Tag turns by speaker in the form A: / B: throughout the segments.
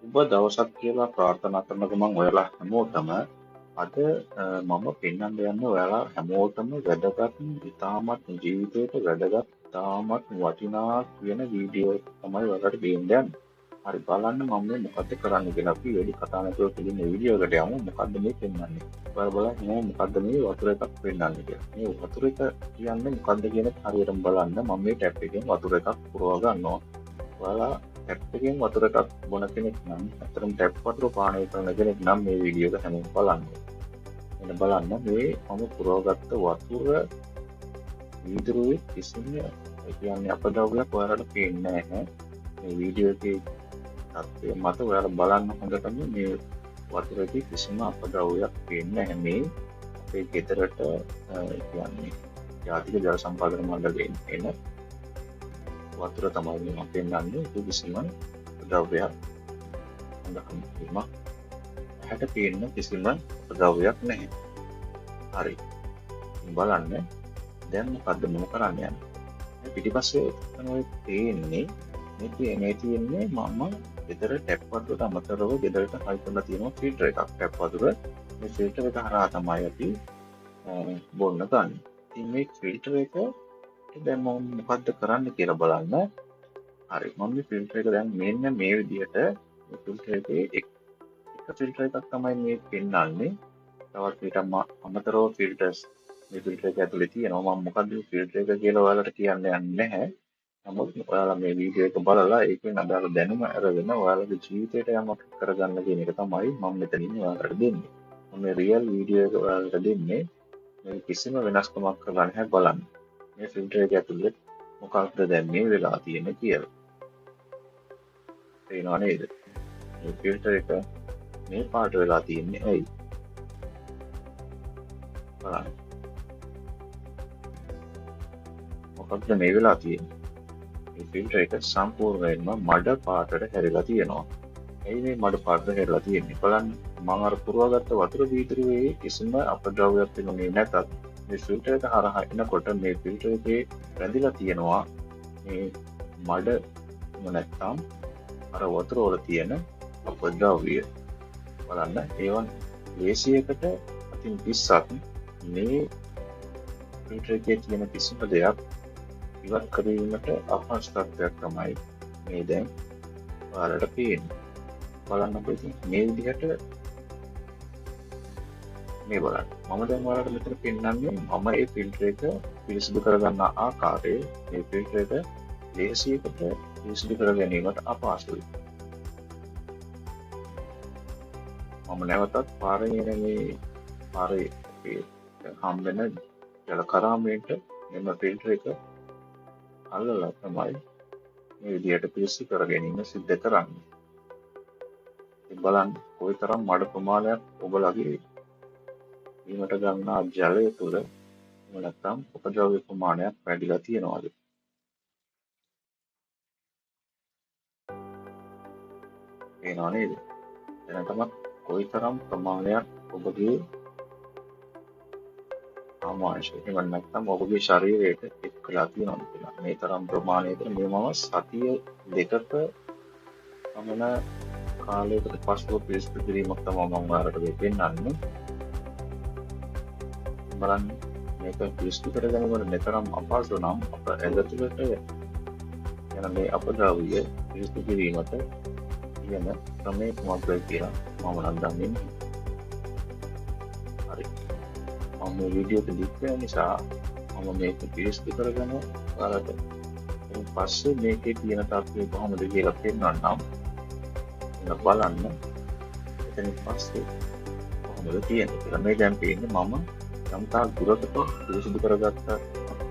A: ඔබ දවසක් කියලා ප්‍රාර්ථනා කරන ගමන් ඔයාලා හැමෝටම අද මම පෙන්වන්න යන්නේ ඔයාලා හැමෝටම වැදගත් ඉතාමත් ජීවිතයට වැදගත් ඉතාමත් වටිනා කියන වීඩියෝ තමයි ඔයාලට දෙන්න යන්නේ. හරි බලන්න මම මේ මොකද්ද කරන්න කියලා අපි වැඩි කතා නැතුව පිළිම වීඩියෝ එකට යමු. මොකද්ද මේ පෙන්වන්නේ? ඔයාලා බලන්න මොකද්ද මේ වතුර එකක් පෙන්වන්නේ කියලා. මේ වතුර එක කියන්නේ මොකද්ද කියන එක හරියටම බලන්න මම මේ ටැප් එකෙන් වතුර එකක් පුරව ගන්නවා. ඔයාලා ටැප් එකෙන් වතුර එකක් බොන කෙනෙක් නම් අතරම ටැප් වතුර පානය කරන කෙනෙක් නම් මේ වීඩියෝ එක හැමෝම බලන්න. එන්න බලන්න මේ මම පුරවගත්ත වතුර වීදුරුවේ කිසිම කියන්නේ අපද්‍රව්‍යයක් ඔයාලට පේන්නේ නැහැ. මේ වීඩියෝ එකේ තත්ත්වය මත ඔයාලා බලන්න හොඳටම මේ වතුර එකේ කිසිම අපද්‍රව්‍යයක් පේන්නේ නැහැ. මේ අපේ ගෙදරට කියන්නේ ජාතික ජල සම්පාදන මණ්ඩලයෙන් එන වතුර තමයි මම පෙන්වන්නේ. ඒක කිසිම ද්‍රව්‍යයක් හොඳටම හැට පේන්න කිසිම ද්‍රව්‍යයක් නැහැ. හරි. බලන්න දැන් මොකද්ද මම කරන්න යන්නේ? පිටිපස්සේ තමයි පේන්නේ මේ තියෙන්නේ මම ගෙදර ටැප් වතුරට අමතරව ගෙදරට හයි කරලා තියෙන ෆිල්ටර් එකක්. ටැප් වතුර මේ ෆිල්ටර් එක හරහා තමයි අපි බොන්න ගන්න. ඉතින් මේ ෆිල්ටර් එක දැන් මම මොකද්ද කරන්න කියලා බලන්න. හරි මම මේ ෆිල්ටර් එක දැන් මෙන්න මේ විදිහට මේ ෆිල්ටර් එකේ එක ෆිල්ටර් එකක් තමයි මේ පෙන්වන්නේ. තවත් ඊට අමතරව ෆිල්ටර්ස් මේ ෆිල්ටර් එක ඇතුලේ තියෙනවා. මම මොකද්ද මේ ෆිල්ටර් එක කියලා ඔයාලට කියන්න යන්නේ නැහැ. නමුත් ඔයාලා මේ වීඩියෝ එක බලලා ඒකෙන් අදාළ දැනුම අරගෙන ඔයාලගේ ජීවිතයට යමක් කරගන්න කියන එක තමයි මම මෙතනින් ඔයාලට දෙන්නේ. මම මේ රියල් වීඩියෝ එක ඔයාලට දෙන්නේ මේ කිසිම වෙනස්කමක් කරලා නැහැ බලන්න. මේ ෆිල්ටර් එක ඇතුලේ මොකක්ද දැන් මේ වෙලා තියෙන්නේ කියලා. තේරෙනව නේද? මේ ෆිල්ටර් එක මේ පාට වෙලා තියෙන්නේ ඇයි? බලන්න. මොකක්ද මේ වෙලා තියෙන්නේ? මේ ෆිල්ටර් එක සම්පූර්ණයෙන්ම මඩ පාටට හැරිලා තියෙනවා. ඇයි මේ මඩ පාටට හැරිලා තියෙන්නේ? බලන්න මම අර පුරවගත්ත වතුර වීදුරුවේ කිසිම අපද්‍රව්‍යයක් තිබුණේ නැතත් මේ ෆිල්ටර් එක හරහා එනකොට මේ ෆිල්ටර් එකේ රැඳිලා තියෙනවා මේ මඩ නැත්තම් අර වතුර වල තියෙන අපද්‍රව්‍ය. බලන්න ඒවන් ලේසියකට අතින් 20ක් මේ ෆිල්ටර් එකේ තියෙන කිසිම දෙයක් ඉවත් කිරීමට අපහසු තත්ත්වයක් තමයි මේ දැන් ඔයාලට පේන්නේ. බලන්නකො ඉතින් මේ විදිහට මේ බලන්න. මම දැන් ඔයාලට මෙතන පෙන්නන්නේ මම මේ ෆිල්ටර් එක පිරිසිදු කරගන්න ආකාරය. මේ ෆිල්ටර් එක ලේසියකට පිරිසිදු කර ගැනීමට අපහසුයි. මම නැවතත් පාරේ මේ පාරේ හම්බෙන ජල කරාමයට මෙන්න ෆිල්ටර් එක අල්ලලා තමයි මේ විදිහට පිරිසිදු කර ගැනීම සිද්ධ කරන්නේ. ඉතින් බලන්න කොයිතරම් මඩ ප්‍රමාණයක් ඔබලගේ ඊමට ගන්නා ජලය තුළ නැත්නම් උපද්‍රව්‍ය ප්‍රමාණයක් වැඩිලා තියෙනවද? පේනව නේද? දැනටමත් කොයිතරම් ප්‍රමාණයක් ඔබගේ ආමාශය එහෙම නැත්නම් ඔබගේ ශරීරයට එක්කලා තියෙනවද කියලා. මේ තරම් ප්‍රමාණයකට මේ මම සතිය දෙකක පමණ කාලයකට පසුව පිරිසිදු කිරීමක් තමයි මම ඔයාලට පෙන්නන්නේ. බලන්න මේක පිරිසිදු කරගන්නකොට මෙතරම් අපහසු නම් අප ඇඟ තුළට යන මේ අපද්‍රව්‍ය පිරිසිදු කිරීමට කියන ක්‍රමය කුමක්ද කියලා මම නම් දන්නේ නැහැ. හරි. මම මේ වීඩියෝ එක ලික් කරන නිසා මම මේක පිරිසිදු කරගෙන ඔයාලට ඊට පස්සේ මේකේ තියෙන තත්ත්වය කොහොමද කියලා පෙන්වන්නම්. බලන්න එතනින් පස්සේ කොහොමද තියෙන්නේ කියලා. මේ දැන් පේන්නේ මම සම්තා දුරකට පිරිසිදු කරගත්ත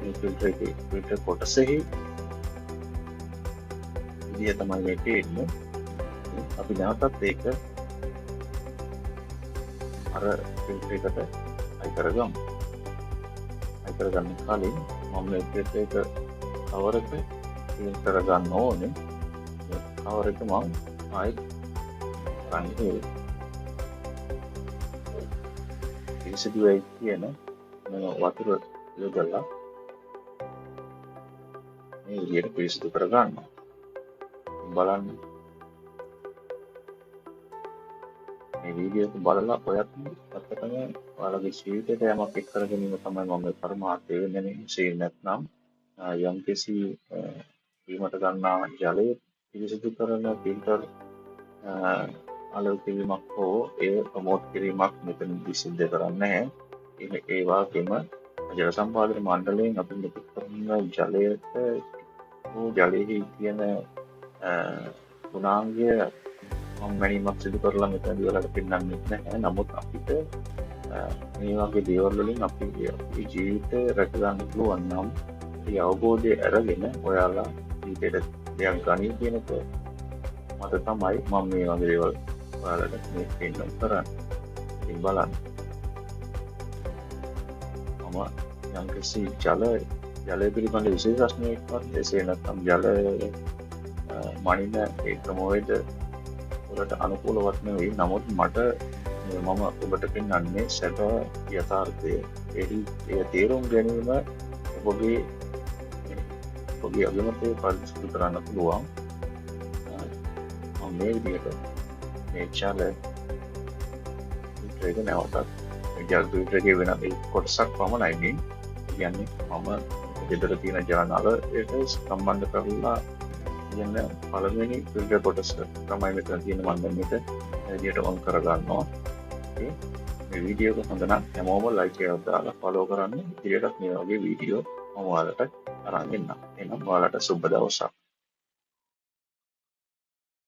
A: මේ ෆිල්ටර් එකේ ෆිල්ටර් කොටසෙහි විදිය තමයි මේ පේන්නේ. අපි නැවතත් ඒක අර ෆිල්ටර් එකට අයි කරගමු. අයි කරගන්න කලින් මම මේ ෆිල්ටර් එක කවර් එක ක්ලීන් කරගන්න ඕනේ. කවර් එක මම ආයි රන්නේ පිරිසිදුයි කියන වතුර යොදලා මේ විදිහට පිරිසිදු කරගන්නවා. බලන්න මේ වීඩියෝ එක බලලා ඔයත් ඇත්තටම ඔයාලගේ ජීවිතයට යමක් එක් කර ගැනීම තමයි මම පරමාර්ථය වෙන්නේ. එසේ නැත්නම් යම්කිසි බීමට ගන්නා ජලය පිරිසිදු කරන ෆිල්ටර් අලෙවි කිරීමක් හෝ ඒ ප්‍රමෝට් කිරීමක් මෙතනදී සිද්ධ කරන්නේ නැහැ. ඒ වගේම ජල සම්පාදන මණ්ඩලයෙන් අපි නිකුත් කරන ජලයට හෝ ජලයේ තියෙන ගුණාංගය මම මැනීමක් සිදු කරලා මෙතනදී ඔයාලට පෙන්වන්නේ නැහැ. නමුත් අපිට මේ වගේ දේවල් වලින් අපේ ජීවිතය රැක ගන්න පුළුවන් නම් ඒ අවබෝධය අරගෙන ඔයාලා ජීවිතේට දෙයක් ගනී කියන එක මත තමයි මම මේ වගේ දේවල් ඔයාලට මේ පෙන්වන්න කරන්නේ. ඉතින් බලන්න. මම යම්කිසි ජලය පිළිබඳ විශේෂ ප්‍රශ්නයක්වත් එසේ නැත්නම් ජල මනින ඒ ක්‍රමවේද වලට අනුකූලවත් නෙවෙයි. නමුත් මට මම ඔබට පෙන්වන්නේ සැබෑ යථාර්ථය. ඒ තේරුම් ගැනීම ඔබගේ අභිමතය පරිසුදු කරන්න පුළුවන්. මම මේ විදිහට මේ ජල ෆිල්ටර් එක නැවතත් ජල ෆිල්ටර් එකේ වෙන ඒ කොටසක් පමණයි කියන්නේ මම ගෙදර තියෙන ජල නලයට සම්බන්ධ කරලා යන පළවෙනි ෆිල්ටර් කොටස තමයි මෙතන තියෙන මම දැන් මේක විදිහට ඔන් කරගන්නවා. මේ වීඩියෝ එක හොඳ නම් හැමෝම ලයික් එකක් දාලා ෆලෝ කරන්න. ඉතින් මේ වගේ වීඩියෝ මම ඔයාලට අරන් එන්නම්. එහෙනම් ඔයාලට සුබ දවසක්.